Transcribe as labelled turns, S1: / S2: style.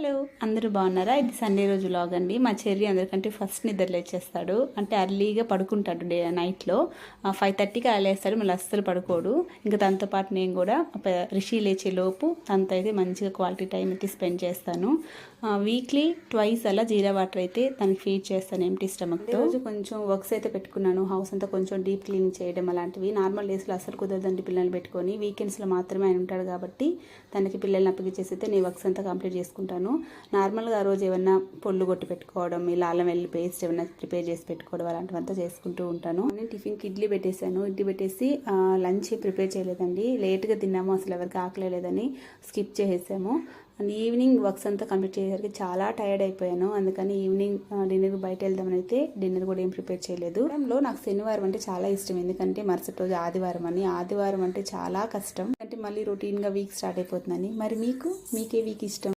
S1: Hello, అందరూ బాగున్నారా? ఇది సండే రోజు వ్లాగ్ అండి. మా చెర్రీ అందరికంటే ఫస్ట్ నిద్ర లేచేస్తాడు. అంటే అర్లీగా పడుకుంటాడు నైట్లో 5:30కి అలా లేస్తాడు. మళ్ళీ అస్సలు పడుకోడు. ఇంకా తనతో పాటు నేను కూడా రిషి లేచే లోపు తనతో అయితే మంచిగా క్వాలిటీ టైం అయితే స్పెండ్ చేస్తాను. వీక్లీ ట్వైస్ అలా జీరా వాటర్ అయితే తనకి ఫీడ్ చేస్తాను ఎంటీ స్టమక్తో. రోజు కొంచెం వర్క్స్ అయితే పెట్టుకున్నాను. హౌస్ అంతా కొంచెం డీప్ క్లీనింగ్ చేయడం అలాంటివి. నార్మల్ డేస్లో అస్సలు కుదరదండి పిల్లల్ని పెట్టుకొని. వీకెండ్స్లో మాత్రమే ఆయన ఉంటాడు కాబట్టి తనకి పిల్లల్ని అప్పగించేసి అయితే నేను వర్క్స్ అంతా కంప్లీట్ చేసుకుంటాను. నార్మల్గా ఆ రోజు ఏమన్నా పొల్లు కొట్టి పెట్టుకోవడం, ఇలా అల్లం వెల్లుల్లి పేస్ట్ ఏమైనా ప్రిపేర్ చేసి పెట్టుకోవడం అలాంటివంతా చేసుకుంటూ ఉంటాను. నేను టిఫిన్కి ఇడ్లీ పెట్టేశాను. ఇడ్లీ పెట్టేసి లంచ్ ప్రిపేర్ చేయలేదండి. లేట్గా తిన్నాము, అసలు ఎవరికి ఆకలి లేదని స్కిప్ చేసేసాము. అండ్ ఈవినింగ్ వర్క్స్ అంతా కంప్లీట్ చేసేసరికి చాలా టైర్డ్ అయిపోయాను. అందుకని ఈవినింగ్ డిన్నర్ బయట వెళ్దామని అయితే డిన్నర్ కూడా ఏం ప్రిపేర్ చేయలేదు. టైంలో నాకు శనివారం అంటే చాలా ఇష్టం. ఎందుకంటే మరుసటి రోజు ఆదివారం అని. ఆదివారం అంటే చాలా కష్టం. అంటే మళ్ళీ రొటీన్గా వీక్ స్టార్ట్ అయిపోతుందని. మరి మీకే వీక్ ఇష్టం?